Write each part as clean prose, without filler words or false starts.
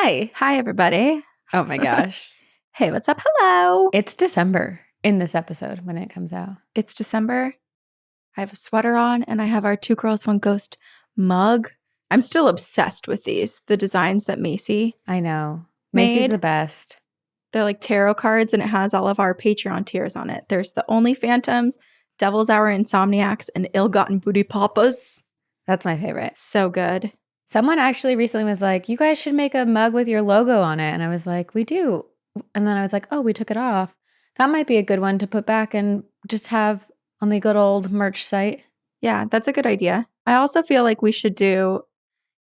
Hi. Hi, everybody. Oh my gosh. Hey, what's up? Hello. It's December in this episode when it comes out. It's December. I have a sweater on and I have our Two Girls, One Ghost mug. I'm still obsessed with these, the designs that Macy I know. made. Macy's the best. They're like tarot cards and it has all of our Patreon tiers on it. There's the Only Phantoms, Devil's Hour Insomniacs, and Ill-Gotten Booty Papas. That's my favorite. So good. Someone actually recently was like, you guys should make a mug with your logo on it. And I was like, we do. And then I was like, oh, we took it off. That might be a good one to put back and just have on the good old merch site. Yeah, that's a good idea. I also feel like we should do,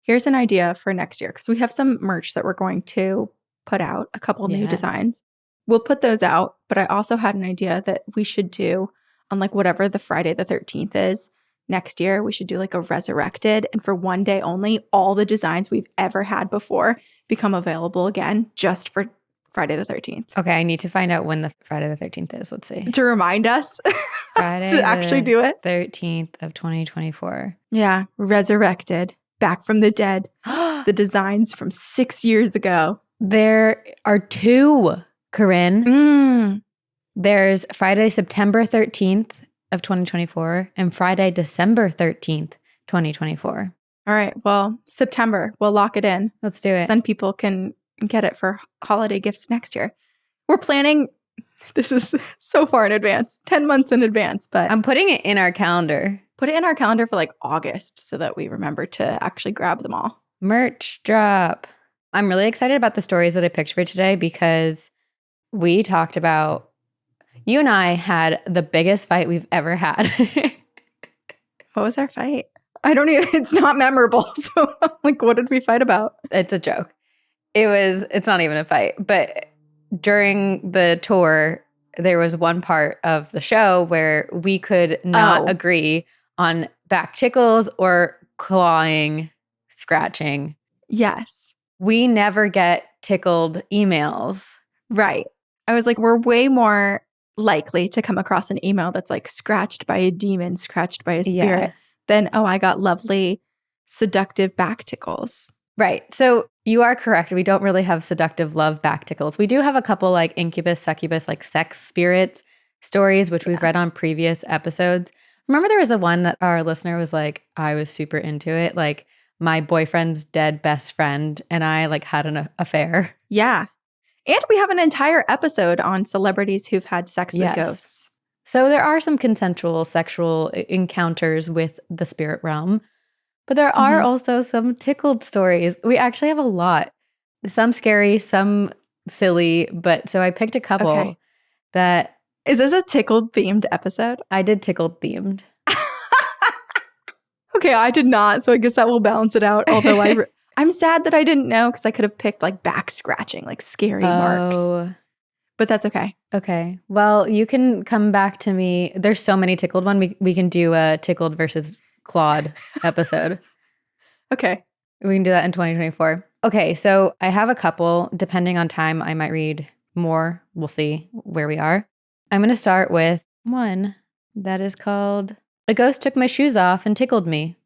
here's an idea for next year, because we have some merch that we're going to put out, a couple new designs. We'll put those out, but I also had an idea that we should do on like whatever the Friday the 13th is next year. We should do like a resurrected, and for one day only, all the designs we've ever had before become available again just for Friday the 13th. Okay, I need to find out when the Friday the 13th is. Let's see. To remind us Friday to actually do it. 13th of 2024. Yeah, resurrected, back from the dead. The designs from 6 years ago. There are two, Corinne. There's Friday, September 13th of 2024 and Friday, December 13th, 2024. All right. Well, September, we'll lock it in. Let's do it. Then people can get it for holiday gifts next year. We're planning, this is so far in advance, 10 months in advance, but I'm putting it in our calendar. Put it in our calendar for like August so that we remember to actually grab them all. Merch drop. I'm really excited about the stories that I picked for today because we talked about, you and I had the biggest fight we've ever had. What was our fight? I don't even, it's not memorable. So like, what did we fight about? It's a joke. It's not even a fight. But during the tour, there was one part of the show where we could not agree on back tickles or clawing, scratching. Yes. We never get tickled emails. Right. I was like, we're way more likely to come across an email that's like scratched by a demon, scratched by a spirit, than, oh, I got lovely, seductive back tickles. Right. So you are correct. We don't really have seductive love back tickles. We do have a couple like incubus, succubus, like sex spirits stories, which we've read on previous episodes. Remember there was the one that our listener was like, I was super into it. Like my boyfriend's dead best friend and I like had an affair. Yeah. And we have an entire episode on celebrities who've had sex with ghosts. So there are some consensual sexual encounters with the spirit realm. But there are also some tickled stories. We actually have a lot. Some scary, some silly. But so I picked a couple that... Is this a tickled themed episode? I did tickled themed. Okay, I did not. So I guess that will balance it out. Although I'm sad that I didn't know because I could have picked like back scratching, like scary marks. But that's okay. Okay. Well, you can come back to me. There's so many tickled one. We can do a tickled versus clawed episode. Okay. We can do that in 2024. Okay, so I have a couple. Depending on time, I might read more. We'll see where we are. I'm going to start with one that is called, A Ghost Took My Shoes Off and Tickled Me.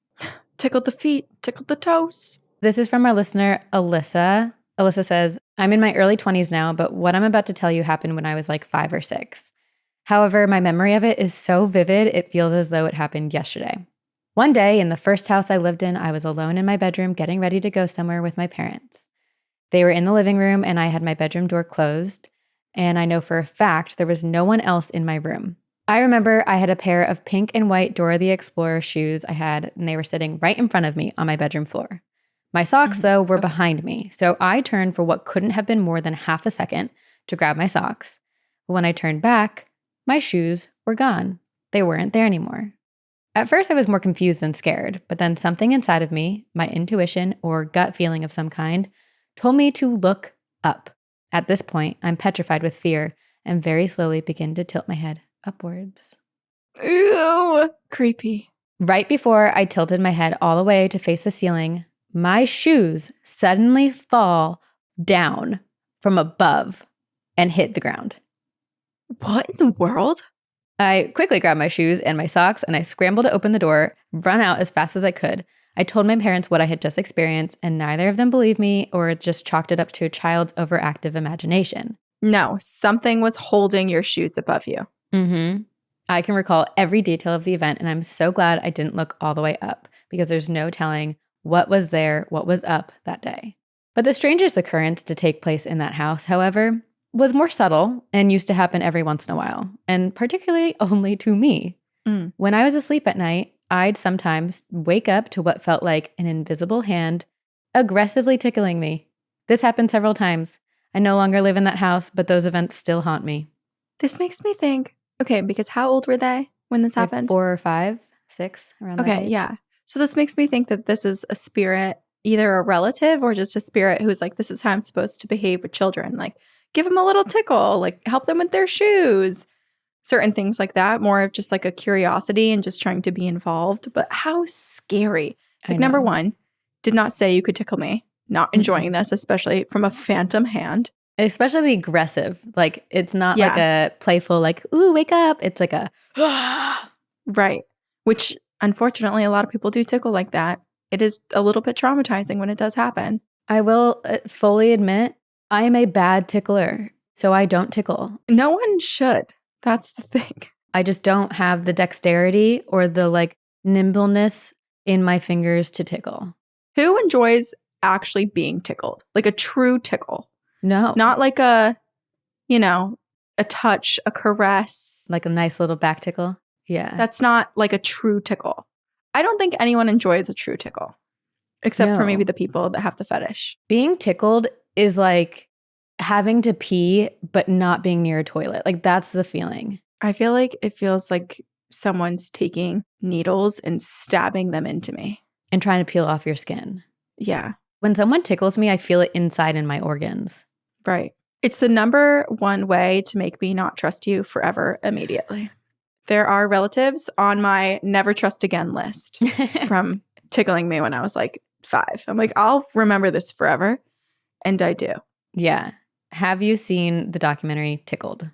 Tickled the feet, tickled the toes. This is from our listener, Alyssa. Alyssa says, I'm in my early 20s now, but what I'm about to tell you happened when I was like 5 or 6. However, my memory of it is so vivid, it feels as though it happened yesterday. One day, in the first house I lived in, I was alone in my bedroom getting ready to go somewhere with my parents. They were in the living room and I had my bedroom door closed, and I know for a fact there was no one else in my room. I remember I had a pair of pink and white Dora the Explorer shoes I had, and they were sitting right in front of me on my bedroom floor. My socks, though, were behind me, so I turned for what couldn't have been more than half a second to grab my socks. But when I turned back, my shoes were gone. They weren't there anymore. At first, I was more confused than scared, but then something inside of me, my intuition or gut feeling of some kind, told me to look up. At this point, I'm petrified with fear and very slowly begin to tilt my head upwards. Ew, creepy. Right before I tilted my head all the way to face the ceiling, my shoes suddenly fall down from above and hit the ground. What in the world? I quickly grabbed my shoes and my socks and I scrambled to open the door, run out as fast as I could. I told my parents what I had just experienced, and neither of them believed me or just chalked it up to a child's overactive imagination. No, something was holding your shoes above you. Mm-hmm. I can recall every detail of the event, and I'm so glad I didn't look all the way up because there's no telling what was there, what was up that day. But the strangest occurrence to take place in that house, however, was more subtle and used to happen every once in a while, and particularly only to me. When I was asleep at night, I'd sometimes wake up to what felt like an invisible hand aggressively tickling me. This happened several times. I no longer live in that house, but those events still haunt me. This makes me think, okay, because how old were they when this happened? 4 or 5, 6, around that Okay, age. yeah. So this makes me think that this is a spirit, either a relative or just a spirit who's like, this is how I'm supposed to behave with children. Like, give them a little tickle, like help them with their shoes, certain things like that. More of just like a curiosity and just trying to be involved. But how scary. It's like, number one, did not say you could tickle me. Not enjoying this, especially from a phantom hand. Especially aggressive. Like, it's not like a playful, like, ooh, wake up. It's like a, right. Which, unfortunately, a lot of people do tickle like that. It is a little bit traumatizing when it does happen. I will fully admit, I am a bad tickler, so I don't tickle. No one should. That's the thing. I just don't have the dexterity or the like nimbleness in my fingers to tickle. Who enjoys actually being tickled? Like a true tickle. No. Not like a, a touch, a caress. Like a nice little back tickle. Yeah. That's not like a true tickle. I don't think anyone enjoys a true tickle, except for maybe the people that have the fetish. Being tickled is like having to pee, but not being near a toilet. Like, that's the feeling. I feel like it feels like someone's taking needles and stabbing them into me. And trying to peel off your skin. Yeah. When someone tickles me, I feel it inside in my organs. Right. It's the number one way to make me not trust you forever immediately. There are relatives on my never trust again list from tickling me when I was like 5. I'm like, I'll remember this forever. And I do. Yeah. Have you seen the documentary Tickled?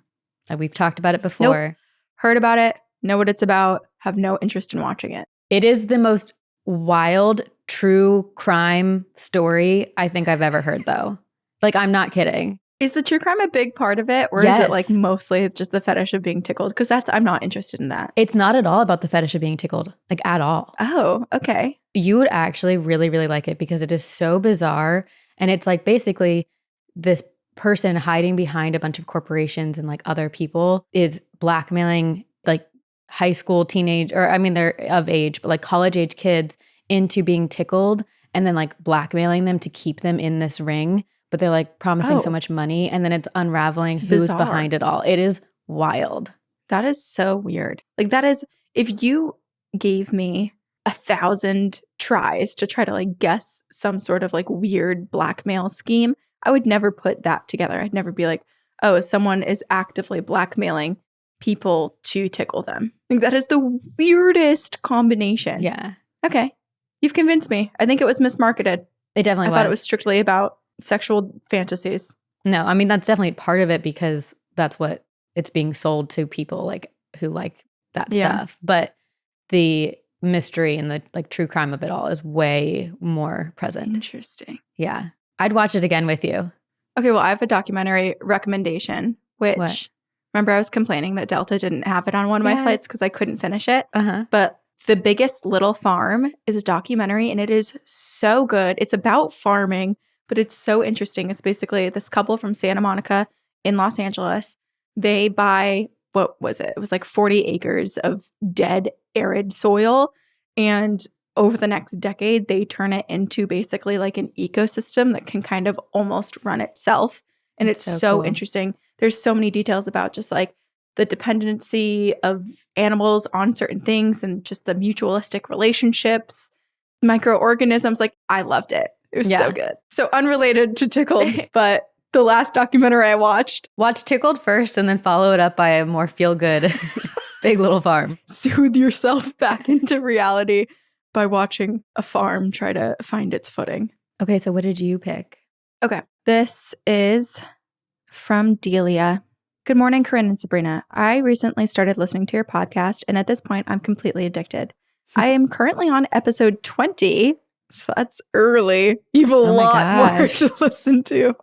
We've talked about it before. Nope. Heard about it. Know what it's about. Have no interest in watching it. It is the most wild, true crime story I think I've ever heard, though. Like, I'm not kidding. Is the true crime a big part of it? Or is it like mostly just the fetish of being tickled? Because I'm not interested in that. It's not at all about the fetish of being tickled, like at all. Oh, okay. You would actually really, really like it because it is so bizarre. And it's like basically this person hiding behind a bunch of corporations and like other people is blackmailing like high school, teenage, or I mean, they're of age, but like college age kids into being tickled and then like blackmailing them to keep them in this ring. But they're like promising so much money, and then it's unraveling who's behind it all. It is wild. That is so weird. Like, that is, if you gave me 1,000 tries to try to like guess some sort of like weird blackmail scheme, I would never put that together. I'd never be like, oh, someone is actively blackmailing people to tickle them. Like, that is the weirdest combination. Yeah. Okay. You've convinced me. I think it was mismarketed. It definitely was. I thought it was strictly about sexual fantasies. No, I mean, that's definitely part of it because that's what it's being sold to people like who like that stuff. But the mystery and the like true crime of it all is way more present. Interesting. Yeah. I'd watch it again with you. Okay, well, I have a documentary recommendation, which remember I was complaining that Delta didn't have it on one of my flights because I couldn't finish it. But The Biggest Little Farm is a documentary and it is so good. It's about farming, but it's so interesting. It's basically this couple from Santa Monica in Los Angeles. They buy, what was it? It was like 40 acres of dead, arid soil. And over the next decade, they turn it into basically like an ecosystem that can kind of almost run itself. And it's so cool. Interesting. There's so many details about just like the dependency of animals on certain things and just the mutualistic relationships, microorganisms. Like, I loved it. It was so good. So unrelated to Tickled, but the last documentary I watched. Watch Tickled first and then follow it up by a more feel-good Big Little Farm. Soothe yourself back into reality by watching a farm try to find its footing. Okay, so what did you pick? Okay, this is from Delia. Good morning, Corinne and Sabrina. I recently started listening to your podcast, and at this point, I'm completely addicted. I am currently on episode 20, so that's early. You have a Oh my lot more gosh. to listen to.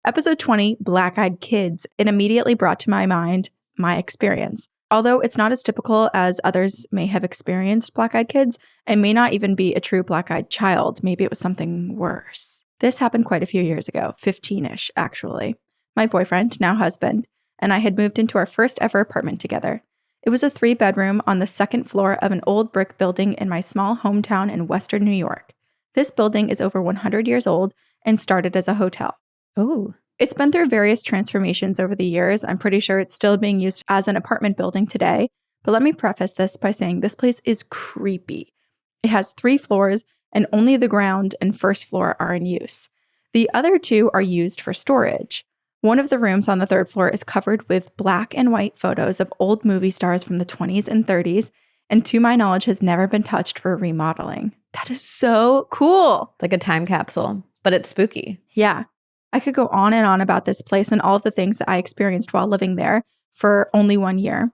Episode 20, Black-Eyed Kids, it immediately brought to my mind my experience. Although it's not as typical as others may have experienced black-eyed kids, it may not even be a true black-eyed child. Maybe it was something worse. This happened quite a few years ago, 15-ish actually. My boyfriend, now husband, and I had moved into our first ever apartment together. It was a 3-bedroom on the second floor of an old brick building in my small hometown in Western New York. This building is over 100 years old and started as a hotel. Oh. It's been through various transformations over the years. I'm pretty sure it's still being used as an apartment building today. But let me preface this by saying this place is creepy. It has 3 floors and only the ground and first floor are in use. The other 2 are used for storage. One of the rooms on the 3rd floor is covered with black and white photos of old movie stars from the 20s and 30s, and to my knowledge has never been touched for remodeling. That is so cool. It's like a time capsule, but it's spooky. Yeah. I could go on and on about this place and all of the things that I experienced while living there for only 1 year.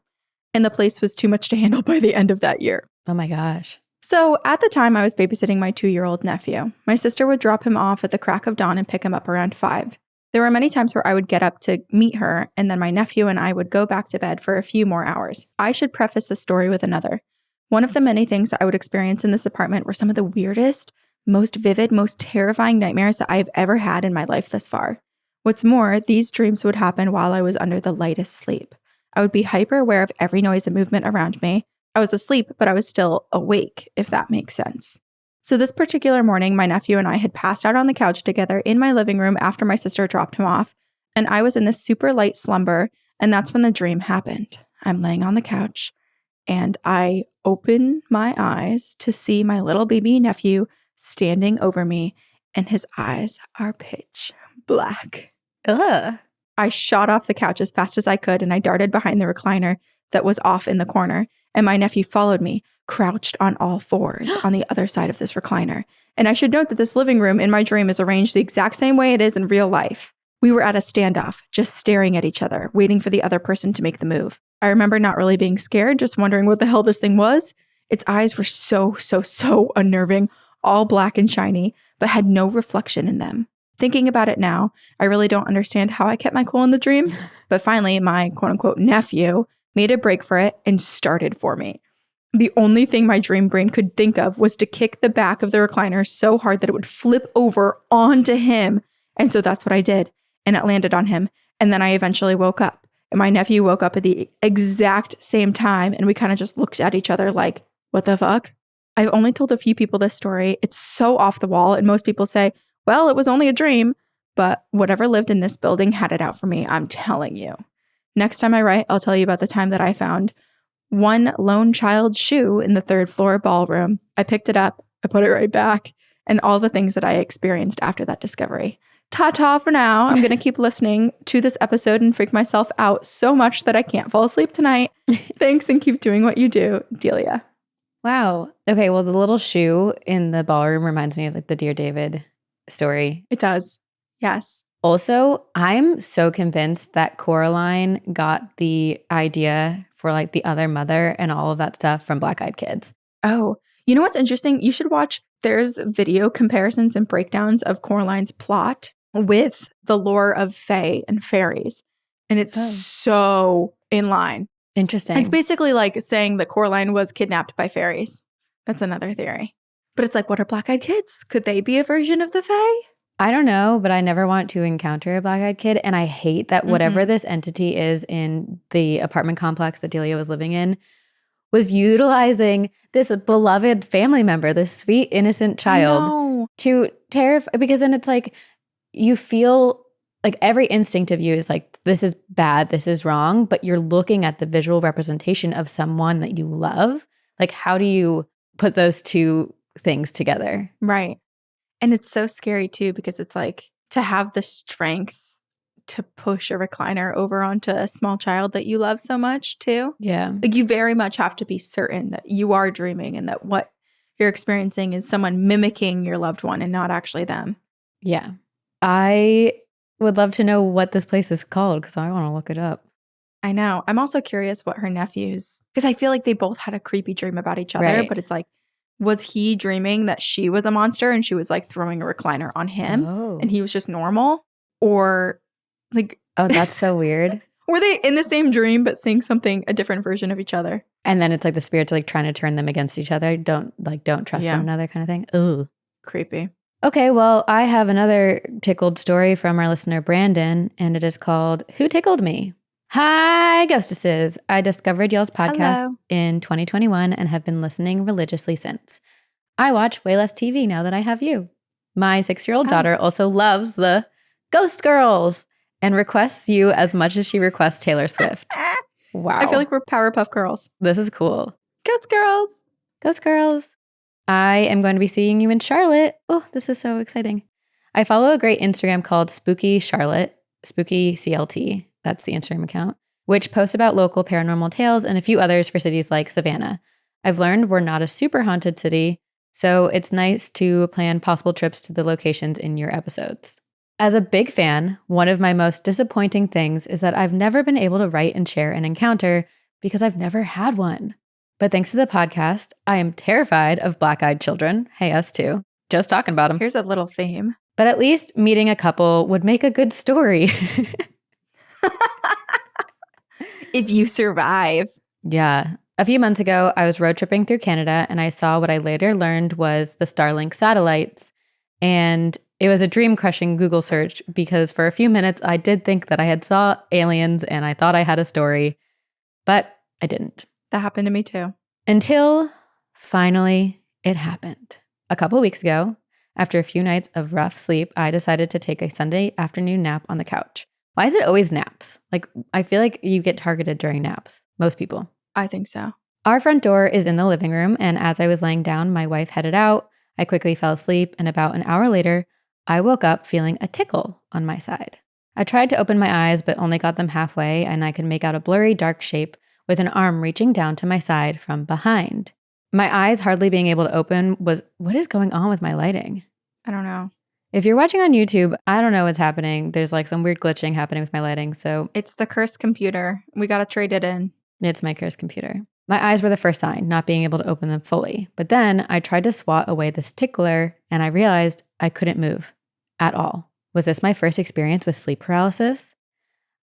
And the place was too much to handle by the end of that year. Oh my gosh. So at the time, I was babysitting my 2-year-old nephew. My sister would drop him off at the crack of dawn and pick him up around 5. There were many times where I would get up to meet her, and then my nephew and I would go back to bed for a few more hours. I should preface this story with another. One of the many things that I would experience in this apartment were some of the weirdest, most vivid, most terrifying nightmares that I have ever had in my life thus far. What's more, these dreams would happen while I was under the lightest sleep. I would be hyper aware of every noise and movement around me. I was asleep, but I was still awake, if that makes sense. So this particular morning, my nephew and I had passed out on the couch together in my living room after my sister dropped him off, and I was in this super light slumber, and that's when the dream happened. I'm laying on the couch, and I open my eyes to see my little baby nephew standing over me, and his eyes are pitch black. Ugh. I shot off the couch as fast as I could, and I darted behind the recliner that was off in the corner, and my nephew followed me, crouched on all 4s on the other side of this recliner. And I should note that this living room in my dream is arranged the exact same way it is in real life. We were at a standoff, just staring at each other, waiting for the other person to make the move. I remember not really being scared, just wondering what the hell this thing was. Its eyes were so unnerving, all black and shiny, but had no reflection in them. Thinking about it now, I really don't understand how I kept my cool in the dream, but finally my quote-unquote nephew made a break for it and started for me. The only thing my dream brain could think of was to kick the back of the recliner so hard that it would flip over onto him. And so that's what I did. And it landed on him. And then I eventually woke up. And my nephew woke up at the exact same time. And we kind of just looked at each other like, what the fuck? I've only told a few people this story. It's so off the wall. And most people say, well, it was only a dream. But whatever lived in this building had it out for me. I'm telling you. Next time I write, I'll tell you about the time that I found one lone child shoe in the 3rd floor ballroom. I picked it up, I put it right back, and all the things that I experienced after that discovery. Ta-ta for now. I'm going to keep listening to this episode and freak myself out so much that I can't fall asleep tonight. Thanks, and keep doing what you do, Delia. Wow. Okay, well, the little shoe in the ballroom reminds me of like the Dear David story. It does. Yes. Also, I'm so convinced that Coraline got the idea for like the other mother and all of that stuff from Black-Eyed Kids. Oh, you know what's interesting? You should watch, there's video comparisons and breakdowns of Coraline's plot with the lore of fae and fairies. And it's so in line. Interesting. It's basically like saying that Coraline was kidnapped by fairies. That's another theory. But it's like, what are Black-Eyed Kids? Could they be a version of the fae? I don't know, but I never want to encounter a Black-Eyed Kid. And I hate that whatever this entity is in the apartment complex that Delia was living in was utilizing this beloved family member, this sweet, innocent child to terrify. Because then it's like you feel like every instinct of you is like, this is bad, this is wrong. But you're looking at the visual representation of someone that you love. Like, how do you put those two things together? Right. And it's so scary too, because it's like to have the strength to push a recliner over onto a small child that you love so much too. Yeah. Like you very much have to be certain that you are dreaming and that what you're experiencing is someone mimicking your loved one and not actually them. Yeah. I would love to know what this place is called because I want to look it up. I know. I'm also curious what her nephews, because I feel like they both had a creepy dream about each other, Right. but it's like, was he dreaming that she was a monster and she was like throwing a recliner on him and he was just normal? Or like, Oh, that's so weird. were they in the same dream but seeing something, a different version of each other? And then it's like the spirits are like trying to turn them against each other. Don't trust Yeah. one another kind of thing. Ooh. Creepy. Okay, well, I have another tickled story from our listener, Brandon, and it is called Who Tickled Me? Hi, Ghostesses. I discovered y'all's podcast Hello. in 2021 and have been listening religiously since. I watch way less TV now that I have you. My 6-year-old daughter also loves the Ghost Girls and requests you as much as she requests Taylor Swift. Wow. I feel like we're Powerpuff Girls. This is cool. Ghost Girls. Ghost Girls. I am going to be seeing you in Charlotte. Oh, this is so exciting. I follow a great Instagram called Spooky Charlotte, Spooky CLT. That's the Instagram account, which posts about local paranormal tales and a few others for cities like Savannah. I've learned we're not a super haunted city, so it's nice to plan possible trips to the locations in your episodes. As a big fan, one of my most disappointing things is that I've never been able to write and share an encounter because I've never had one. But thanks to the podcast, I am terrified of black-eyed children. Hey, us too. Just talking about them. Here's a little theme. But at least meeting a couple would make a good story. If you survive. Yeah. A few months ago, I was road tripping through Canada and I saw what I later learned was the Starlink satellites. And it was a dream-crushing Google search because for a few minutes, I did think that I had saw aliens and I thought I had a story, but I didn't. That happened to me too. Until finally it happened. A couple weeks ago, after a few nights of rough sleep, I decided to take a Sunday afternoon nap on the couch. Why is it always naps? Like, I feel like you get targeted during naps. Most people. I think so. Our front door is in the living room, and as I was laying down, my wife headed out. I quickly fell asleep, and about an hour later, I woke up feeling a tickle on my side. I tried to open my eyes, but only got them halfway, and I could make out a blurry, dark shape with an arm reaching down to my side from behind. My eyes hardly being able to open was, what is going on with my lighting? I don't know. If you're watching on YouTube, I don't know what's happening. There's like some weird glitching happening with my lighting, so It's the cursed computer. We got to trade it in. it's my cursed computer. My eyes were the first sign, not being able to open them fully. But then I tried to swat away this tickler, and I realized I couldn't move at all. Was this my first experience with sleep paralysis?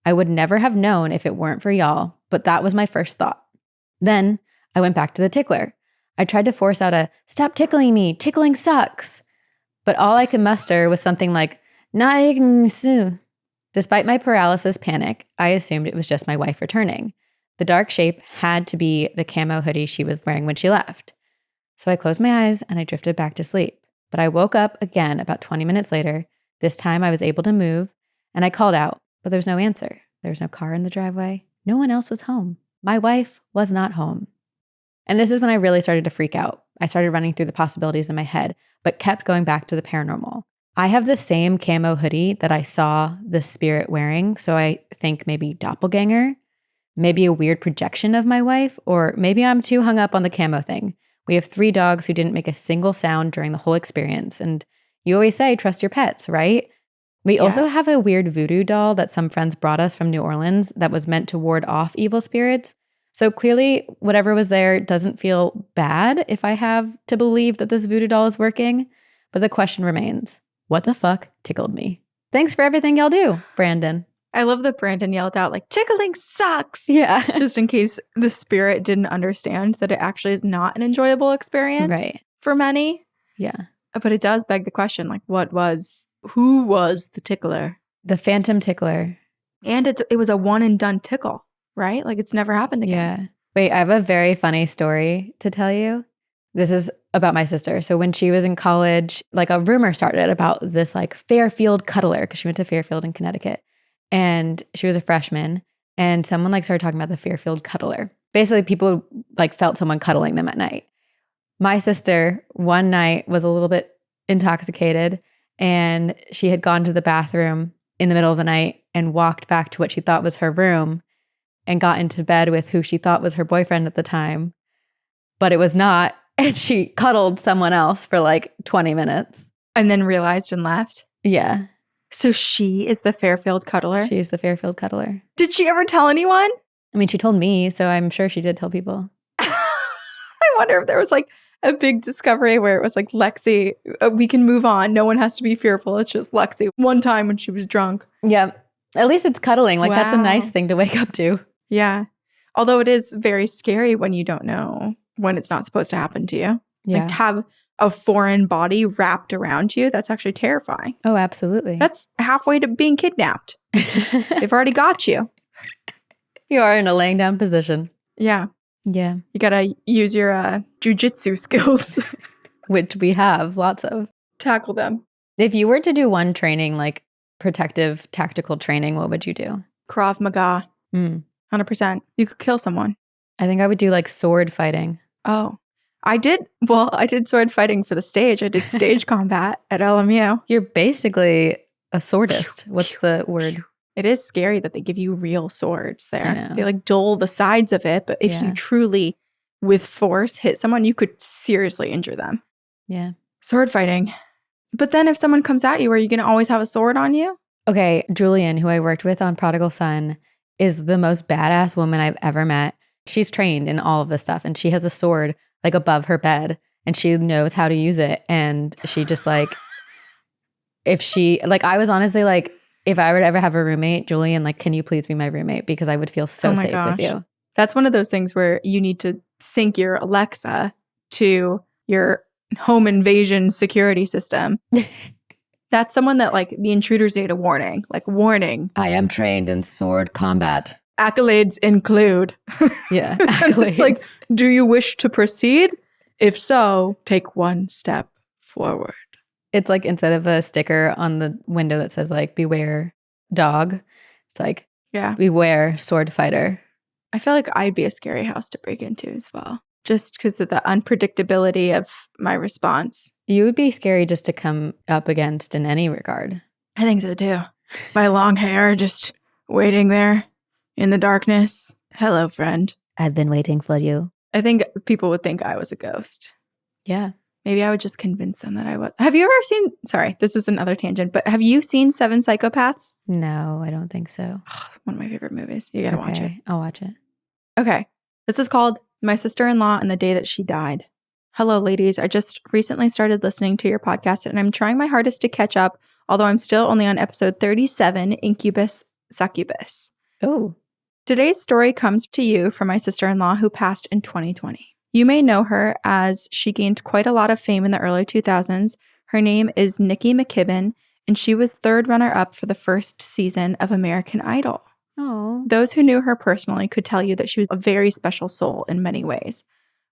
I would never have known if it weren't for y'all, but that was my first thought. Then I went back to the tickler. I tried to force out a, "Stop tickling me, tickling sucks." But all I could muster was something like, "Naigsu." Despite my paralysis panic, I assumed it was just my wife returning. The dark shape had to be the camo hoodie she was wearing when she left. So I closed my eyes and I drifted back to sleep. But I woke up again about 20 minutes later. This time I was able to move and I called out, but there was no answer. There was no car in the driveway. No one else was home. My wife was not home. And this is when I really started to freak out. I started running through the possibilities in my head, but kept going back to the paranormal. I have the same camo hoodie that I saw the spirit wearing, so I think maybe doppelganger, maybe a weird projection of my wife, or maybe I'm too hung up on the camo thing. We have 3 dogs who didn't make a single sound during the whole experience, and you always say trust your pets, right? We also have a weird voodoo doll that some friends brought us from New Orleans that was meant to ward off evil spirits. So clearly, whatever was there doesn't feel bad if I have to believe that this voodoo doll is working. But the question remains, what the fuck tickled me? Thanks for everything y'all do, Brandon. I love that Brandon yelled out, like, tickling sucks. Yeah. Just in case the spirit didn't understand that it actually is not an enjoyable experience for many. Yeah. But it does beg the question, like, who was the tickler? The phantom tickler. And it was a one and done tickle, right? Like it's never happened again. Yeah. Wait, I have a very funny story to tell you. This is about my sister. So when she was in college, like a rumor started about this like Fairfield cuddler because she went to Fairfield in Connecticut. And she was a freshman and someone like started talking about the Fairfield cuddler. Basically, people like felt someone cuddling them at night. My sister one night was a little bit intoxicated and she had gone to the bathroom in the middle of the night and walked back to what she thought was her room and got into bed with who she thought was her boyfriend at the time. But it was not. And she cuddled someone else for like 20 minutes. And then realized and left? Yeah. So she is the Fairfield cuddler? She's the Fairfield cuddler. Did she ever tell anyone? I mean, she told me, so I'm sure she did tell people. I wonder if there was like a big discovery where it was like, Lexi, we can move on. No one has to be fearful. It's just Lexi. One time when she was drunk. Yeah. At least it's cuddling. Like, that's a nice Wow. thing to wake up to. Yeah. Although it is very scary when you don't know when it's not supposed to happen to you. Yeah. Like to have a foreign body wrapped around you, that's actually terrifying. Oh, absolutely. That's halfway to being kidnapped. They've already got you. You are in a laying down position. Yeah. Yeah. You got to use your jujitsu skills. Which we have lots of. Tackle them. If you were to do one training, like protective tactical training, what would you do? Krav Maga. Mm. 100%. You could kill someone. I think I would do like sword fighting. Oh. I did sword fighting for the stage. I did stage combat at LMU. You're basically a swordist. What's the word? It is scary that they give you real swords there. I know. They like dull the sides of it, but if you truly, with force, hit someone, you could seriously injure them. Yeah. Sword fighting. But then if someone comes at you, are you going to always have a sword on you? Okay, Julian, who I worked with on Prodigal Son, is the most badass woman I've ever met. She's trained in all of this stuff, and she has a sword like above her bed, and she knows how to use it. And she just like, if she, like, I was honestly like, if I were to ever have a roommate, Julian, like, can you please be my roommate? Because I would feel so safe with you. That's one of those things where you need to sync your Alexa to your home invasion security system. That's someone that like the intruders need a warning. Like, warning. I am trained in sword combat. Accolades include. Yeah. Accolades. It's like, do you wish to proceed? If so, take one step forward. It's like instead of a sticker on the window that says like, beware dog, it's like, beware sword fighter. I feel like I'd be a scary house to break into as well. Just because of the unpredictability of my response. You would be scary just to come up against in any regard. I think so too. My long hair just waiting there in the darkness. Hello, friend. I've been waiting for you. I think people would think I was a ghost. Yeah. Maybe I would just convince them that I was. Have you ever seen, sorry, this is another tangent, but have you seen Seven Psychopaths? No, I don't think so. Oh, it's one of my favorite movies. You gotta watch it. I'll watch it. Okay. This is called My Sister-in-Law and the Day That She Died. Hello, ladies. I just recently started listening to your podcast and I'm trying my hardest to catch up, although I'm still only on episode 37, Incubus Succubus. Oh. Today's story comes to you from my sister-in-law who passed in 2020. You may know her as she gained quite a lot of fame in the early 2000s. Her name is Nikki McKibben, and she was third runner-up for the first season of American Idol. Oh. Those who knew her personally could tell you that she was a very special soul in many ways.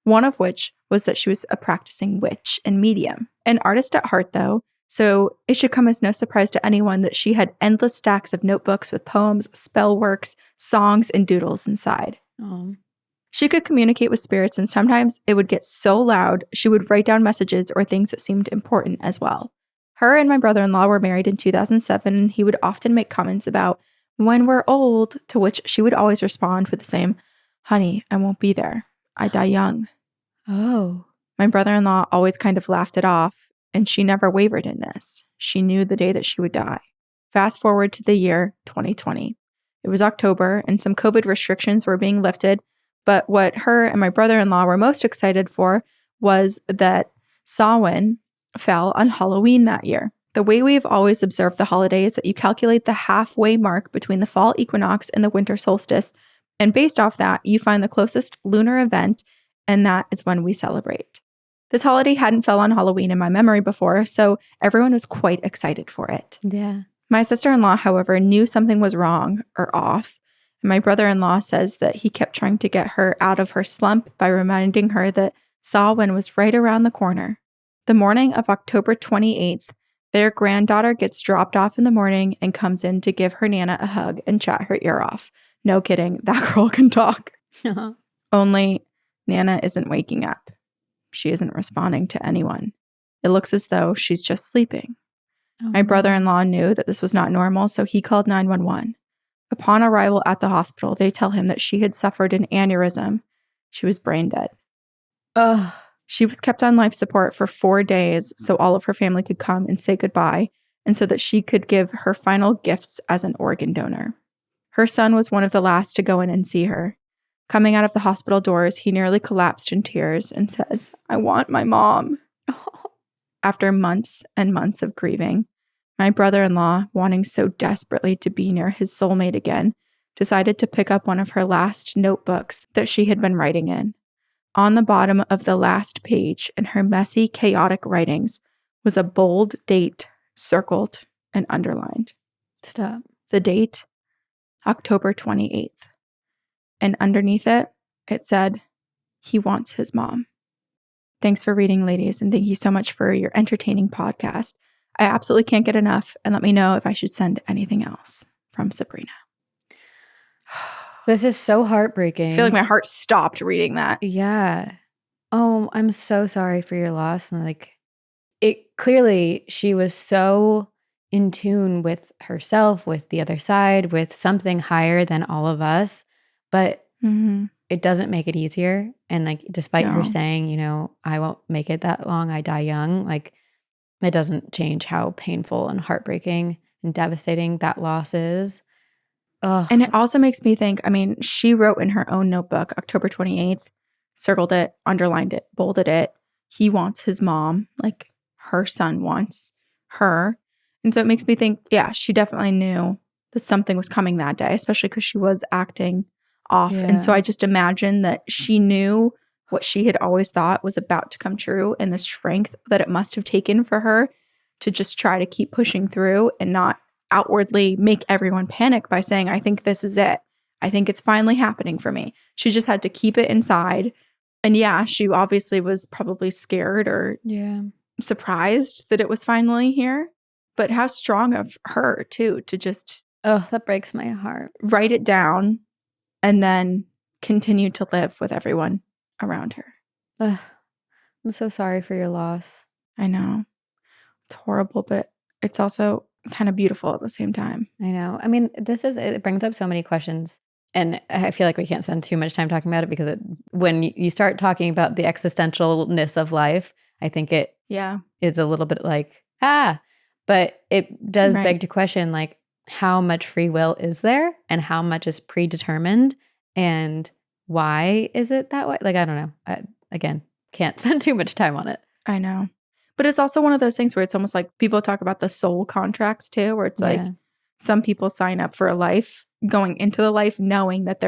One of which was that she was a practicing witch and medium. An artist at heart, though, so it should come as no surprise to anyone that she had endless stacks of notebooks with poems, spell works, songs, and doodles inside. Oh. She could communicate with spirits, and sometimes it would get so loud, she would write down messages or things that seemed important as well. Her and my brother-in-law were married in 2007, and he would often make comments about, when we're old, to which she would always respond with the same, honey, I won't be there. I die young. Oh. My brother-in-law always kind of laughed it off, and she never wavered in this. She knew the day that she would die. Fast forward to the year 2020. It was October, and some COVID restrictions were being lifted, but what her and my brother-in-law were most excited for was that Samhain fell on Halloween that year. The way we've always observed the holiday is that you calculate the halfway mark between the fall equinox and the winter solstice, and based off that, you find the closest lunar event, and that is when we celebrate. This holiday hadn't fell on Halloween in my memory before, so everyone was quite excited for it. Yeah. My sister-in-law, however, knew something was wrong or off. And my brother-in-law says that he kept trying to get her out of her slump by reminding her that Samhain was right around the corner. The morning of October 28th, their granddaughter gets dropped off in the morning and comes in to give her Nana a hug and chat her ear off. No kidding, that girl can talk. Only Nana isn't waking up. She isn't responding to anyone. It looks as though she's just sleeping. Oh, my brother-in-law knew that this was not normal, so he called 911. Upon arrival at the hospital, they tell him that she had suffered an aneurysm. She was brain dead. Ugh. She was kept on life support for 4 days so all of her family could come and say goodbye, and so that she could give her final gifts as an organ donor. Her son was one of the last to go in and see her. Coming out of the hospital doors, he nearly collapsed in tears and says, "I want my mom." After months and months of grieving, my brother-in-law, wanting so desperately to be near his soulmate again, decided to pick up one of her last notebooks that she had been writing in. On the bottom of the last page, in her messy, chaotic writings, was a bold date circled and underlined. Stop. The date, October 28th. And underneath it, it said, "He wants his mom." Thanks for reading, ladies, and thank you so much for your entertaining podcast. I absolutely can't get enough, and let me know if I should send anything else. From Sabrina. This is so heartbreaking. I feel like my heart stopped reading that. Yeah. Oh, I'm so sorry for your loss. And like, it clearly, she was so in tune with herself, with the other side, with something higher than all of us. But it doesn't make it easier. And like, despite her saying, you know, I won't make it that long, I die young, like, it doesn't change how painful and heartbreaking and devastating that loss is. Ugh. And it also makes me think, I mean, she wrote in her own notebook, October 28th, circled it, underlined it, bolded it. He wants his mom, like her son wants her. And so it makes me think, yeah, she definitely knew that something was coming that day, especially because she was acting off. Yeah. And so I just imagine that she knew what she had always thought was about to come true, and the strength that it must have taken for her to just try to keep pushing through and not outwardly make everyone panic by saying, "I think this is it. I think it's finally happening for me." She just had to keep it inside. And yeah, she obviously was probably scared or surprised that it was finally here. But how strong of her, too, to just that breaks my heart. Write it down and then continue to live with everyone around her. I'm so sorry for your loss. I know. It's horrible, but it's also kind of beautiful at the same time. I know. I mean, it brings up so many questions. And I feel like we can't spend too much time talking about it because when you start talking about the existentialness of life, I think it is a little bit like, but it does beg to question, like, how much free will is there and how much is predetermined and why is it that way? Like, I don't know. Again, can't spend too much time on it. I know. But it's also one of those things where it's almost like people talk about the soul contracts too, where it's like some people sign up for a life going into the life knowing that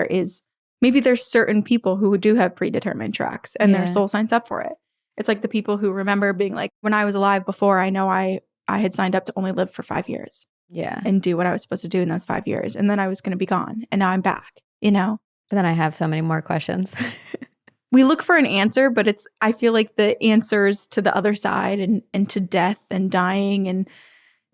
maybe there's certain people who do have predetermined tracks and their soul signs up for it. It's like the people who remember being like, when I was alive before, I know I had signed up to only live for 5 years. Yeah. And do what I was supposed to do in those 5 years. And then I was going to be gone. And now I'm back, you know? But then I have so many more questions. We look for an answer, but I feel like the answers to the other side and to death and dying and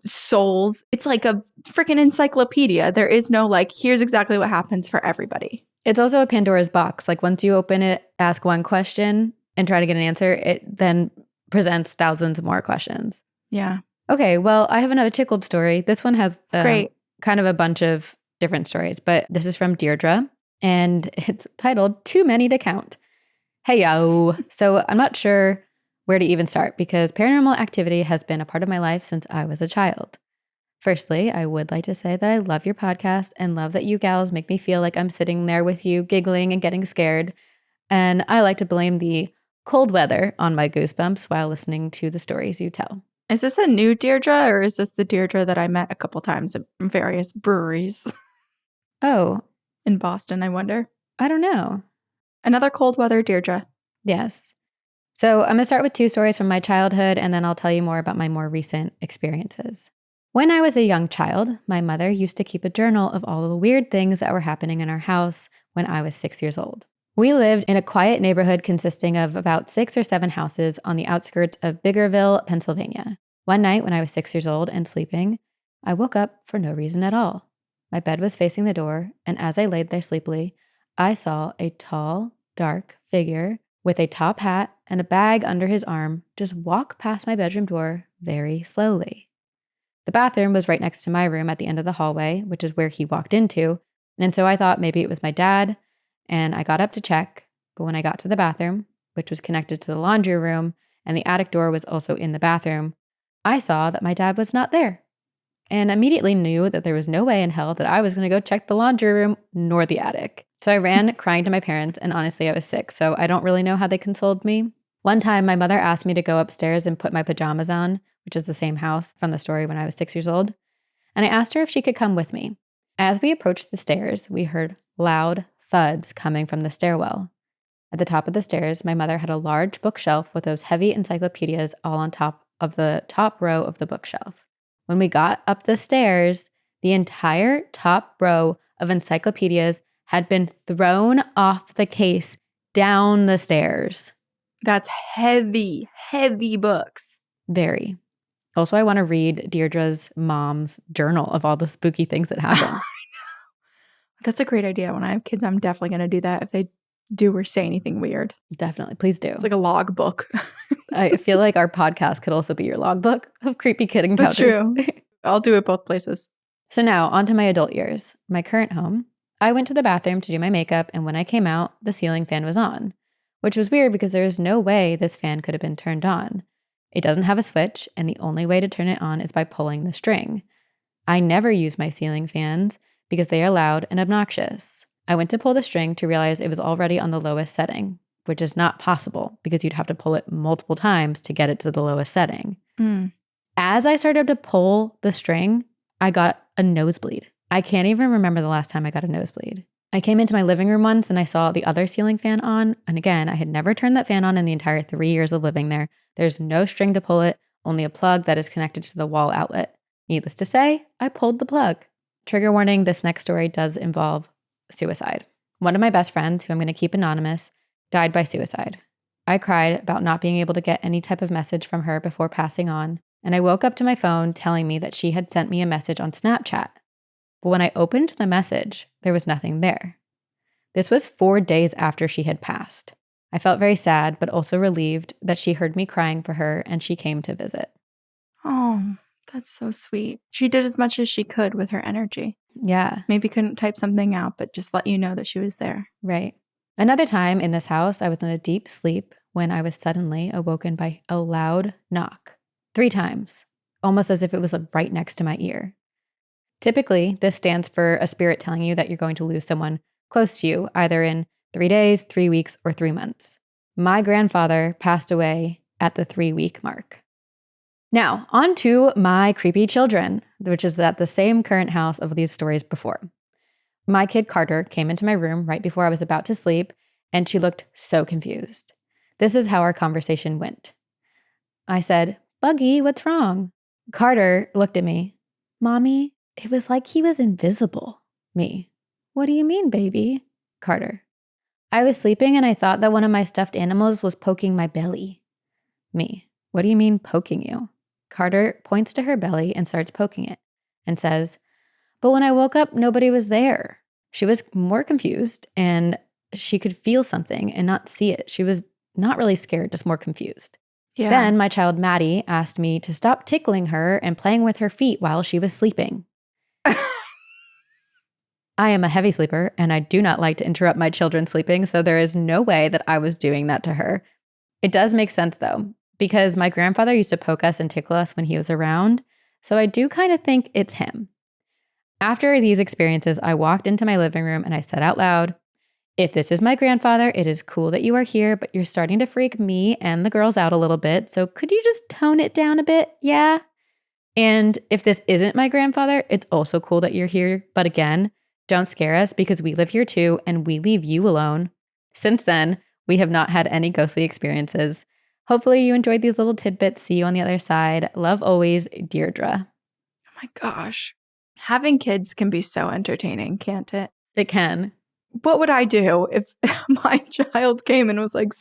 souls, it's like a freaking encyclopedia. There is no like, here's exactly what happens for everybody. It's also a Pandora's box. Like once you open it, ask one question and try to get an answer, it then presents thousands more questions. Yeah. Okay, well, I have another Tickled story. This one has Great. Kind of a bunch of different stories, but this is from Deirdre, and it's titled Too Many to Count. Hey, yo. So I'm not sure where to even start because paranormal activity has been a part of my life since I was a child. Firstly, I would like to say that I love your podcast and love that you gals make me feel like I'm sitting there with you, giggling and getting scared. And I like to blame the cold weather on my goosebumps while listening to the stories you tell. Is this a new Deirdre or is this the Deirdre that I met a couple times at various breweries? Oh. In Boston, I wonder. I don't know. Another cold weather Deirdre. Yes. So I'm going to start with 2 stories from my childhood, and then I'll tell you more about my more recent experiences. When I was a young child, my mother used to keep a journal of all the weird things that were happening in our house when I was 6 years old. We lived in a quiet neighborhood consisting of about 6 or 7 houses on the outskirts of Biggerville, Pennsylvania. One night when I was 6 years old and sleeping, I woke up for no reason at all. My bed was facing the door, and as I laid there sleepily, I saw a tall, dark figure with a top hat and a bag under his arm just walk past my bedroom door very slowly. The bathroom was right next to my room at the end of the hallway, which is where he walked into, and so I thought maybe it was my dad, and I got up to check, but when I got to the bathroom, which was connected to the laundry room, and the attic door was also in the bathroom, I saw that my dad was not there. and immediately knew that there was no way in hell that I was going to go check the laundry room nor the attic. So I ran crying to my parents, and honestly, I was sick, so I don't really know how they consoled me. One time, my mother asked me to go upstairs and put my pajamas on, which is the same house from the story when I was 6 years old, and I asked her if she could come with me. As we approached the stairs, we heard loud thuds coming from the stairwell. At the top of the stairs, my mother had a large bookshelf with those heavy encyclopedias all on top of the top row of the bookshelf. When we got up the stairs, the entire top row of encyclopedias had been thrown off the case down the stairs. That's heavy, heavy books. Very. Also, I want to read Deirdre's mom's journal of all the spooky things that happened. That's a great idea. When I have kids, I'm definitely going to do that if they do or say anything weird. Definitely. Please do. It's like a log book. I feel like our podcast could also be your logbook of creepy kid encounters. That's true. I'll do it both places. So now, on to my adult years. My current home. I went to the bathroom to do my makeup, and when I came out, the ceiling fan was on, which was weird because there is no way this fan could have been turned on. It doesn't have a switch, and the only way to turn it on is by pulling the string. I never use my ceiling fans because they are loud and obnoxious. I went to pull the string to realize it was already on the lowest setting, which is not possible because you'd have to pull it multiple times to get it to the lowest setting. As I started to pull the string, I got a nosebleed. I can't even remember the last time I got a nosebleed. I came into my living room once and I saw the other ceiling fan on. And again, I had never turned that fan on in the entire 3 years of living there. There's no string to pull it, only a plug that is connected to the wall outlet. Needless to say, I pulled the plug. Trigger warning, this next story does involve suicide. One of my best friends, who I'm going to keep anonymous, died by suicide. I cried about not being able to get any type of message from her before passing on, and I woke up to my phone telling me that she had sent me a message on Snapchat. But when I opened the message, there was nothing there. This was 4 days after she had passed. I felt very sad, but also relieved that she heard me crying for her and she came to visit. Oh, that's so sweet. She did as much as she could with her energy. Yeah. Maybe couldn't type something out, but just let you know that she was there. Right. Another time in this house, I was in a deep sleep when I was suddenly awoken by a loud knock 3 times, almost as if it was right next to my ear. Typically, this stands for a spirit telling you that you're going to lose someone close to you, either in 3 days, 3 weeks, or 3 months. My grandfather passed away at the 3-week mark. Now, on to my creepy children, which is at the same current house of these stories before. My kid Carter came into my room right before I was about to sleep, and she looked so confused. This is how our conversation went. I said, "Buggy, what's wrong?" Carter looked at me. "Mommy, it was like he was invisible." Me. "What do you mean, baby?" Carter. "I was sleeping and I thought that one of my stuffed animals was poking my belly." Me. "What do you mean poking you?" Carter points to her belly and starts poking it and says, "But when I woke up, nobody was there." She was more confused and she could feel something and not see it. She was not really scared, just more confused. Yeah. Then my child Maddie asked me to stop tickling her and playing with her feet while she was sleeping. I am a heavy sleeper and I do not like to interrupt my children sleeping, so there is no way that I was doing that to her. It does make sense though, because my grandfather used to poke us and tickle us when he was around, so I do kind of think it's him. After these experiences, I walked into my living room and I said out loud, "If this is my grandfather, it is cool that you are here, but you're starting to freak me and the girls out a little bit, so could you just tone it down a bit, yeah? And if this isn't my grandfather, it's also cool that you're here, but again, don't scare us because we live here too and we leave you alone." Since then, we have not had any ghostly experiences. Hopefully you enjoyed these little tidbits. See you on the other side. Love always, Deirdre. Oh my gosh. Having kids can be so entertaining, can't it? It can. What would I do if my child came and was like,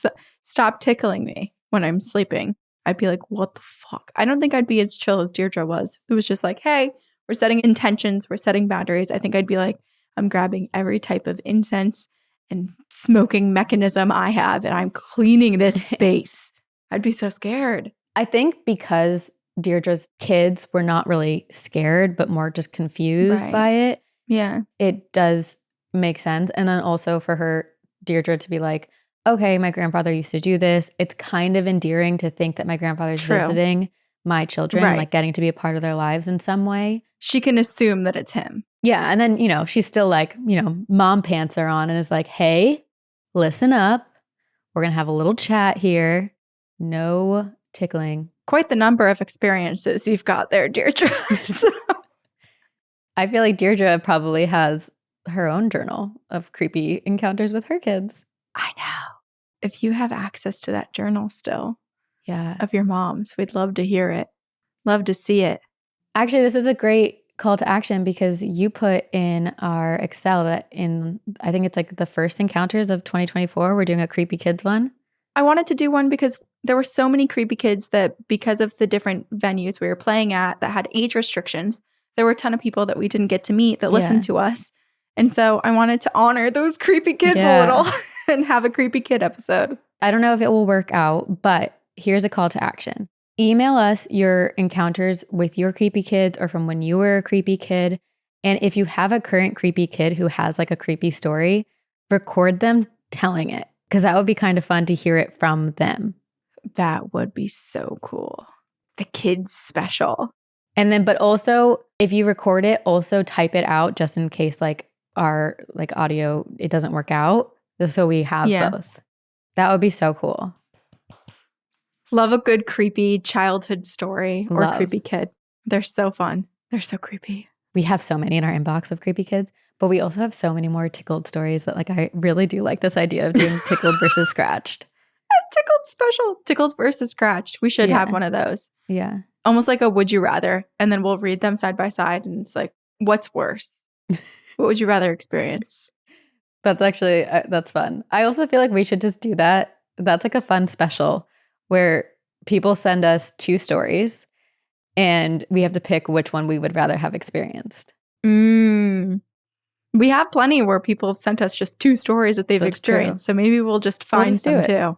"Stop tickling me" when I'm sleeping? I'd be like, what the fuck? I don't think I'd be as chill as Deirdre was. It was just like, hey, we're setting intentions, we're setting boundaries. I think I'd be like, I'm grabbing every type of incense and smoking mechanism I have, and I'm cleaning this space. I'd be so scared. I think because Deirdre's kids were not really scared, but more just confused by it. Yeah. It does make sense. And then also for her, Deirdre, to be like, okay, my grandfather used to do this. It's kind of endearing to think that my grandfather's visiting, my children, Right. like getting to be a part of their lives in some way. She can assume that it's him. Yeah. And then, she's still like, mom pants are on and is like, hey, listen up. We're going to have a little chat here. No tickling. Quite the number of experiences you've got there, Deirdre. So. I feel like Deirdre probably has her own journal of creepy encounters with her kids. I know. If you have access to that journal still, yeah, of your mom's, we'd love to hear it. Love to see it. Actually, this is a great call to action because you put in our Excel that I think it's like the first encounters of 2024, we're doing a creepy kids one. I wanted to do one because there were so many creepy kids that because of the different venues we were playing at that had age restrictions, there were a ton of people that we didn't get to meet that listened to us. And so I wanted to honor those creepy kids a little and have a creepy kid episode. I don't know if it will work out, but here's a call to action. Email us your encounters with your creepy kids or from when you were a creepy kid. And if you have a current creepy kid who has like a creepy story, record them telling it because that would be kind of fun to hear it from them. That would be so cool. The kids special. And then, but also if you record it, also type it out just in case like our like audio, it doesn't work out. So we have both. That would be so cool. Love a good creepy childhood story or creepy kid. They're so fun. They're so creepy. We have so many in our inbox of creepy kids, but we also have so many more tickled stories that like I really do like this idea of doing tickled versus scratched. Tickled special. Tickled versus scratched. We should have one of those. Yeah. Almost like a would you rather. And then we'll read them side by side and it's like, what's worse? What would you rather experience? That's actually, that's fun. I also feel like we should just do that. That's like a fun special where people send us 2 stories and we have to pick which one we would rather have experienced. We have plenty where people have sent us just 2 stories that they've experienced. True. So maybe we'll just find some too.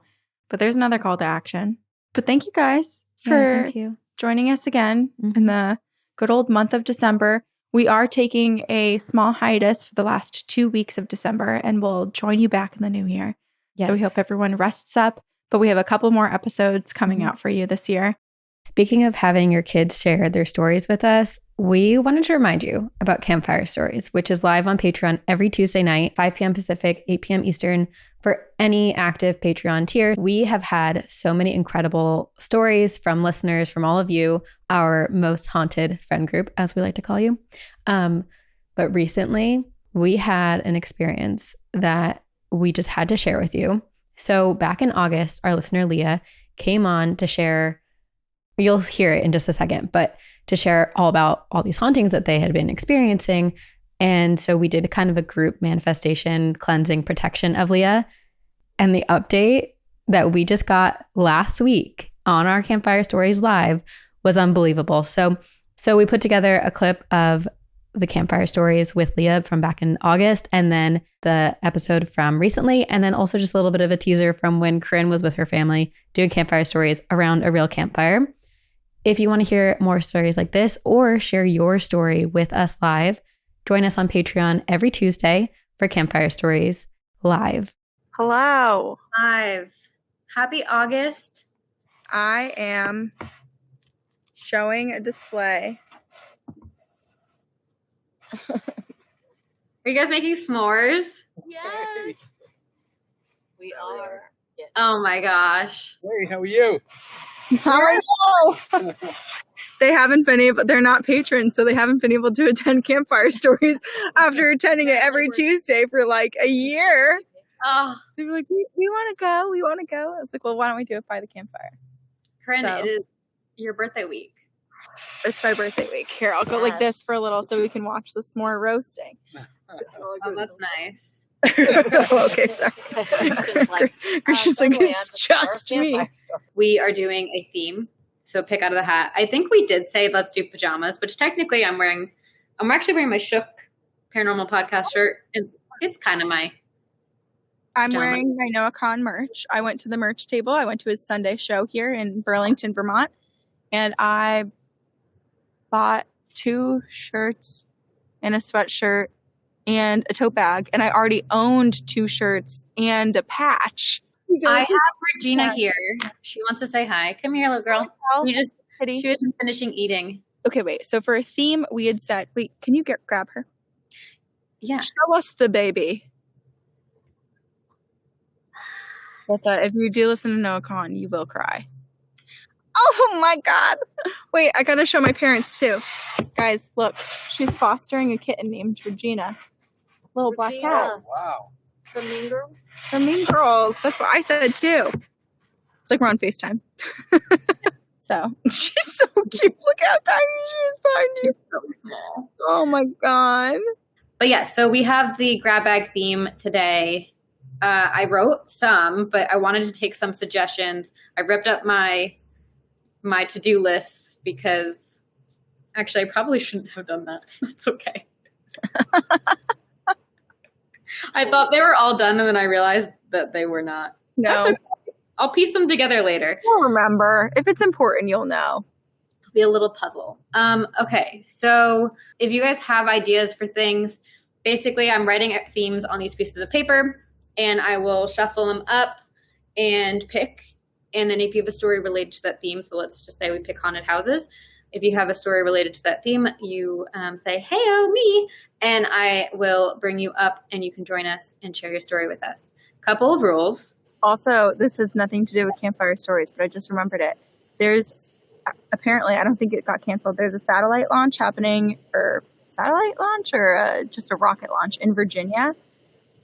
But there's another call to action. But thank you guys for joining us again in the good old month of December. We are taking a small hiatus for the last 2 weeks of December and we'll join you back in the new year. Yes. So we hope everyone rests up. But we have a couple more episodes coming out for you this year. Speaking of having your kids share their stories with us, we wanted to remind you about Campfire Stories, which is live on Patreon every Tuesday night, 5 p.m. Pacific, 8 p.m. Eastern, for any active Patreon tier. We have had so many incredible stories from listeners, from all of you, our most haunted friend group, as we like to call you. But recently, we had an experience that we just had to share with you. So back in August, our listener Leah came on to share, you'll hear it in just a second, but to share all about all these hauntings that they had been experiencing. And so we did kind of a group manifestation, cleansing, protection of Leah. And the update that we just got last week on our Campfire Stories Live was unbelievable. So we put together a clip of the Campfire Stories with Leah from back in August, and then the episode from recently, and then also just a little bit of a teaser from when Corinne was with her family doing Campfire Stories around a real campfire. If you want to hear more stories like this or share your story with us live, join us on Patreon every Tuesday for Campfire Stories Live. Hello. Live. Happy August. I am showing a display. Are you guys making s'mores? Yes. We are. Yes. Oh my gosh. Hey, how are you? How are you? They haven't been able, they're not patrons, so they haven't been able to attend Campfire Stories after attending it every Tuesday for like a year. Oh. They were like, we want to go. We want to go. I was like, well, why don't we do it by the campfire? Corinne, it is your birthday week. It's my birthday week. Here, I'll go like this for a little so we can watch the s'more roasting. Oh, that's nice. Okay, sorry. She's like, it's just me. We are doing a theme, so pick out of the hat. I think we did say let's do pajamas, but technically I'm actually wearing my Shook Paranormal Podcast shirt, and it's kind of my I'm wearing my Noah Khan merch. I went to the merch table. I went to his Sunday show here in Burlington, Vermont, and I bought 2 shirts and a sweatshirt and a tote bag, and I already owned 2 shirts and a patch. I have Regina here. She wants to say hi. Come here, little girl. Kitty? She was finishing eating. Okay, wait. So for a theme, we had said, wait, can you grab her? Yeah. Show us the baby. But if you do listen to Noah Khan, you will cry. Oh my God. Wait, I gotta show my parents too. Guys, look. She's fostering a kitten named Regina. Little black cat. Wow. From Mean Girls? From Mean Girls. That's what I said too. It's like we're on FaceTime. So, she's so cute. Look how tiny she is behind you. So small. Oh my God. But yeah, so we have the grab bag theme today. I wrote some, but I wanted to take some suggestions. I ripped up my to-do lists because actually I probably shouldn't have done that. That's okay. I thought they were all done and then I realized that they were not. No. Okay. I'll piece them together later. You'll remember. If it's important, you'll know. It'll be a little puzzle. Okay, so if you guys have ideas for things, basically I'm writing themes on these pieces of paper and I will shuffle them up and pick. And then if you have a story related to that theme, so let's just say we pick haunted houses. If you have a story related to that theme, you say, hey, oh, me, and I will bring you up and you can join us and share your story with us. Couple of rules. Also, this has nothing to do with Campfire Stories, but I just remembered it. There's apparently, I don't think it got canceled. There's a satellite launch happening, or just a rocket launch in Virginia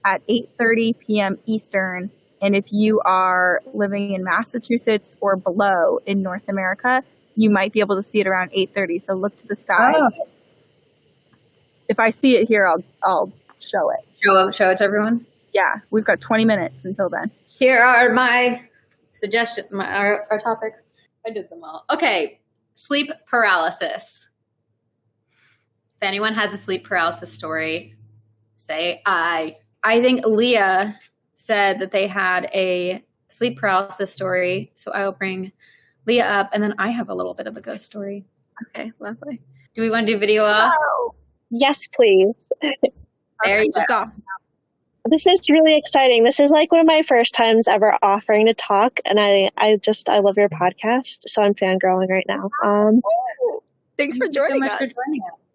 at 8:30 p.m. Eastern. And if you are living in Massachusetts or below in North America, you might be able to see it around 8:30. So look to the skies. Oh. If I see it here, I'll show it. Show it to everyone? Yeah, we've got 20 minutes until then. Here are my suggestions, our topics. I did them all. Okay, sleep paralysis. If anyone has a sleep paralysis story, say I. I think Leah said that they had a sleep paralysis story, so I will bring Leah up, and then I have a little bit of a ghost story. Okay, lovely. Do we want to do video off? Yes, please. There you go. This is really exciting. This is like one of my first times ever offering to talk, and I love your podcast, so I'm fangirling right now. Thanks for joining us.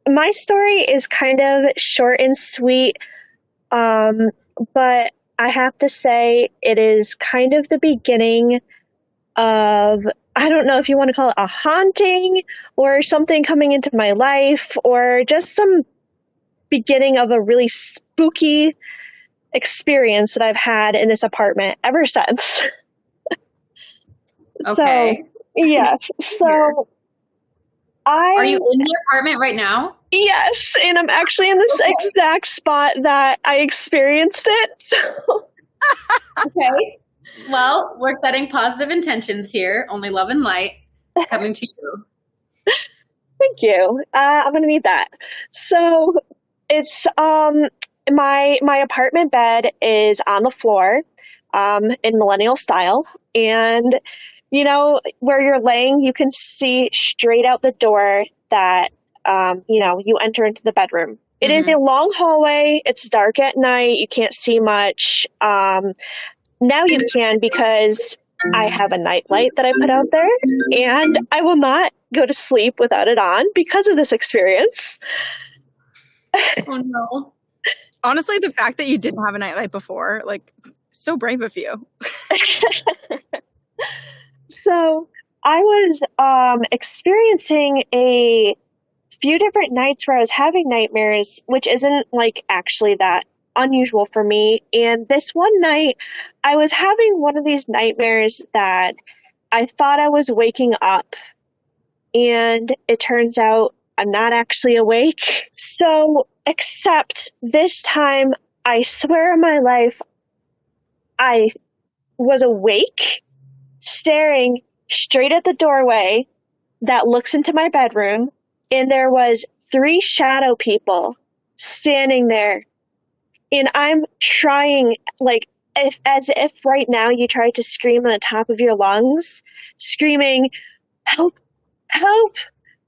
My story is kind of short and sweet, but I have to say it is kind of the beginning of, I don't know if you want to call it a haunting or something coming into my life, or just some beginning of a really spooky experience that I've had in this apartment ever since. Okay. So, yes. So Are you in the apartment right now? Yes, and I'm actually in this exact spot that I experienced it. So. Okay. Well, we're setting positive intentions here. Only love and light coming to you. Thank you. I'm going to need that. So it's my apartment bed is on the floor in millennial style. And, you know, where you're laying, you can see straight out the door that, you enter into the bedroom. It is a long hallway. It's dark at night. You can't see much. Now you can, because I have a night light that I put out there, and I will not go to sleep without it on because of this experience. Oh, no. Honestly, the fact that you didn't have a nightlight before, like, so brave of you. So I was experiencing a few different nights where I was having nightmares, which isn't like actually that unusual for me. And this one night I was having one of these nightmares that I thought I was waking up, and it turns out I'm not actually awake. So, except this time, I swear on my life, I was awake, staring straight at the doorway that looks into my bedroom, and there was 3 shadow people standing there. And I'm trying, like, as if right now you tried to scream on the top of your lungs, screaming, help, help.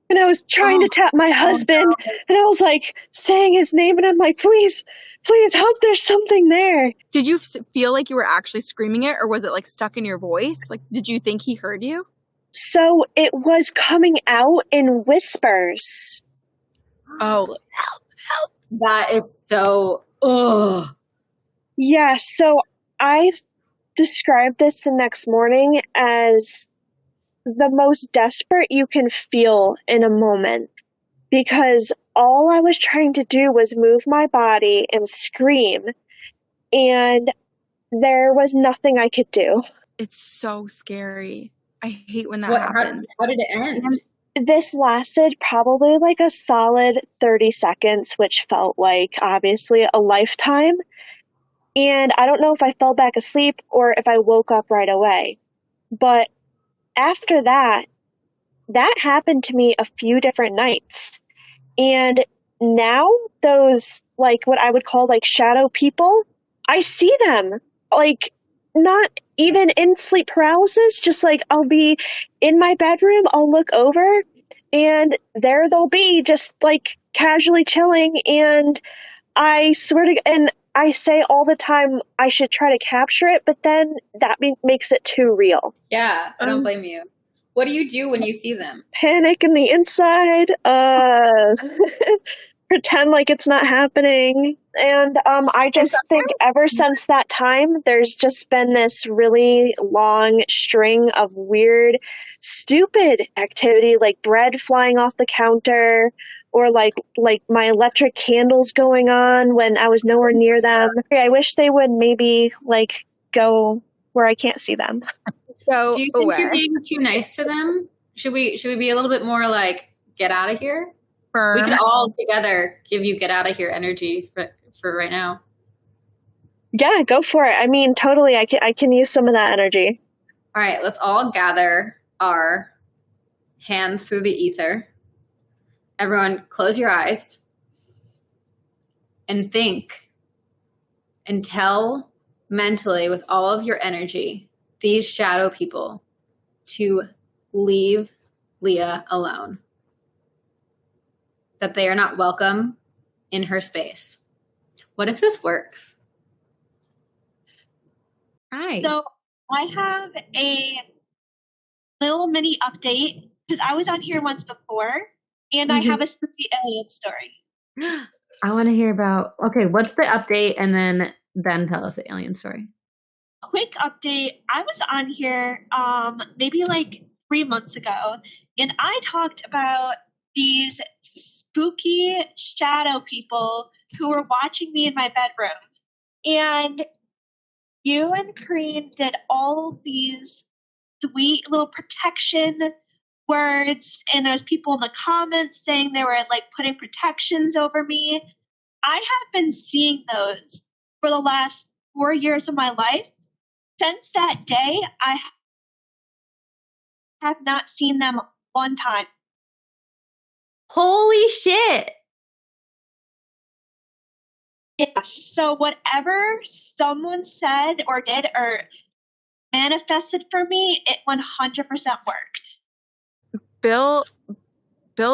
And I was trying to tap my husband, and I was like saying his name, and I'm like, please, please help, there's something there. Did you feel like you were actually screaming it, or was it like stuck in your voice? Like, did you think he heard you? So it was coming out in whispers. Oh, That is so, ugh. Yeah, so I described this the next morning as the most desperate you can feel in a moment, because all I was trying to do was move my body and scream, and there was nothing I could do. it's so scary. I hate when that What, happens. how did it end? This lasted probably like a solid 30 seconds, which felt like obviously a lifetime. And I don't know if I fell back asleep or if I woke up right away. But after that, that happened to me a few different nights. And now those, like what I would call like shadow people, I see them. Like, not even in sleep paralysis, just like I'll be in my bedroom, I'll look over, and there they'll be just like casually chilling. And I swear to, and I say all the time I should try to capture it, but then that makes it too real. Yeah, I don't blame you. What do you do when you see them? Panic in the inside, pretend like it's not happening. And I just think ever since that time, there's just been this really long string of weird, stupid activity, like bread flying off the counter, or like my electric candles going on when I was nowhere near them. I wish they would maybe like go where I can't see them. So Do you think you're being too nice to them? Should we be a little bit more like, get out of here? We can all together give you get out of here energy for right now. Yeah, go for it. I mean, totally. I can use some of that energy. All right, let's all gather our hands through the ether. Everyone, close your eyes and think and tell mentally with all of your energy these shadow people to leave Leah alone. That they are not welcome in her space. What if this works? Hi. So I have a little mini update because I was on here once before, and I have a spooky alien story. I want to hear about, okay, what's the update? And then tell us the alien story. Quick update. I was on here maybe like 3 months ago, and I talked about these spooky shadow people who were watching me in my bedroom. And you and Kareen did all these sweet little protection words, and there's people in the comments saying they were like putting protections over me. I have been seeing those for the last 4 years of my life. Since that day, I have not seen them one time. Holy shit. Yeah, so whatever someone said or did or manifested for me, it 100% worked. Bill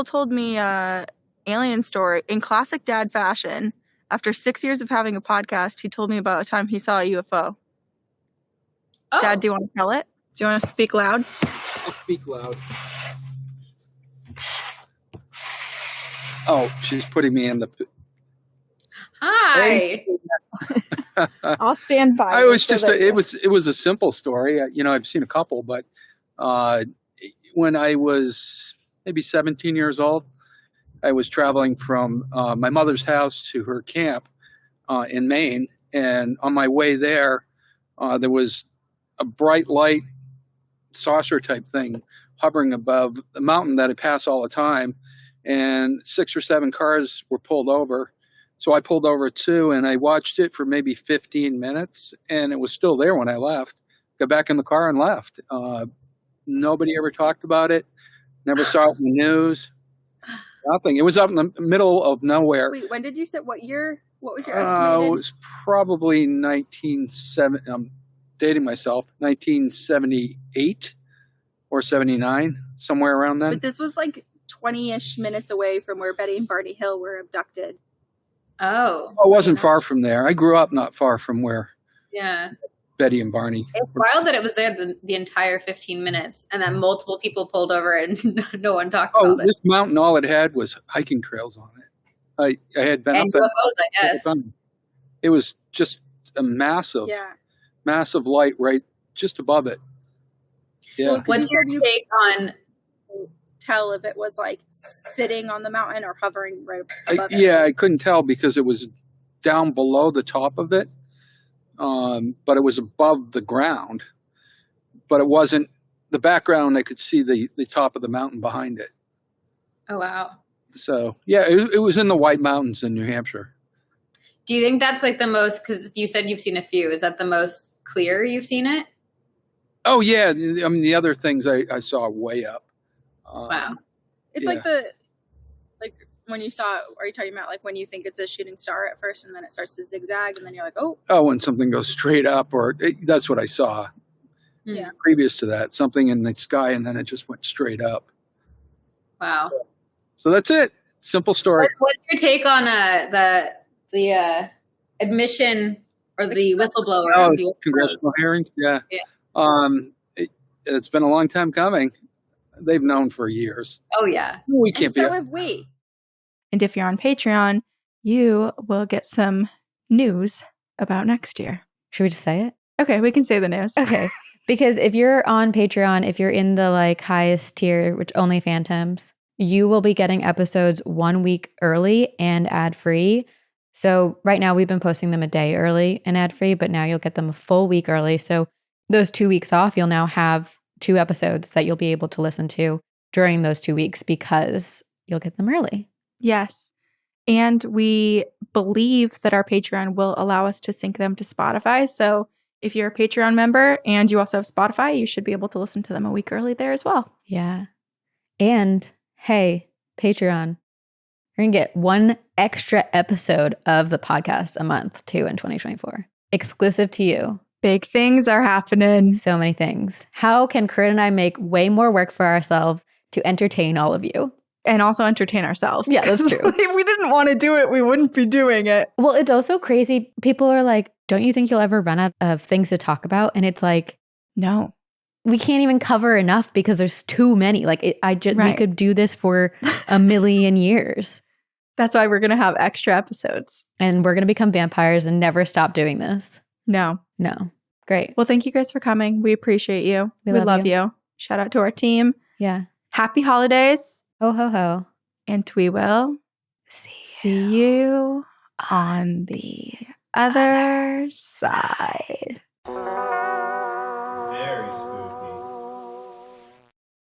told me alien story in classic dad fashion. After 6 years of having a podcast, he told me about a time he saw a UFO. Oh. Dad, do you want to tell it? Do you want to speak loud? I'll speak loud. Oh, she's putting me in the... Hi. I'll stand by. I was just it was a simple story. I've seen a couple, but when I was maybe 17 years old, I was traveling from my mother's house to her camp in Maine, and on my way there, there was a bright light saucer type thing hovering above the mountain that I pass all the time, and 6 or 7 cars were pulled over. So I pulled over too, and I watched it for maybe 15 minutes, and it was still there when I left. Got back in the car and left. Nobody ever talked about it. Never saw it in the news. Nothing. It was up in the middle of nowhere. Wait, when did you say, what year? What was your estimated? It was probably 1970. I'm dating myself. 1978 or 79, somewhere around then. But this was like 20-ish minutes away from where Betty and Barney Hill were abducted. Oh. It wasn't far from there. I grew up not far from where. Yeah. Betty and Barney. It's wild that it was there the entire 15 minutes and that multiple people pulled over and no one talked about it. This mountain, all it had was hiking trails on it. I had been and up UFOs, I guess. It was just a massive light right just above it. Yeah. Well, What's your take on tell if it was like sitting on the mountain or hovering right above it? Yeah, I couldn't tell because it was down below the top of it, but it was above the ground. But it wasn't the background. I could see the top of the mountain behind it. Oh, wow. So, yeah, it was in the White Mountains in New Hampshire. Do you think that's like the most, because you said you've seen a few, is that the most clear you've seen it? Oh, yeah. I mean, the other things I saw way up. Wow. It's like when you saw, are you talking about like when you think it's a shooting star at first and then it starts to zigzag and then you're like, oh. Oh, when something goes straight up, that's what I saw. Yeah. Previous to that, something in the sky and then it just went straight up. Wow. So that's it. Simple story. What's your take on the admission or the whistleblower? Oh, congressional hearings? Yeah. It's been a long time coming. They've known for years. Oh, yeah. We can't be. So have we. And if you're on Patreon, you will get some news about next year. Should we just say it? Okay, we can say the news. Okay. Because if you're on Patreon, if you're in the like highest tier, which only Phantoms, you will be getting episodes 1 week early and ad-free. So right now we've been posting them a day early and ad-free, but now you'll get them a full week early. So those 2 weeks off, you'll now have 2 episodes that you'll be able to listen to during those 2 weeks because you'll get them early. Yes. And we believe that our Patreon will allow us to sync them to Spotify. So if you're a Patreon member and you also have Spotify, you should be able to listen to them a week early there as well. Yeah. And hey, Patreon, you're going to get 1 extra episode of the podcast a month too in 2024. Exclusive to you. Big things are happening. So many things. How can Corinne and I make way more work for ourselves to entertain all of you? And also entertain ourselves. Yeah, that's true. If we didn't want to do it, we wouldn't be doing it. Well, it's also crazy. People are like, don't you think you'll ever run out of things to talk about? And it's like, no. We can't even cover enough because there's too many. Like we could do this for a million years. That's why we're going to have extra episodes. And we're going to become vampires and never stop doing this. No. Great. Well, thank you guys for coming. We appreciate you. We love you. Shout out to our team. Yeah. Happy holidays. Ho, ho, ho. And we will see you on the other side. Very spooky.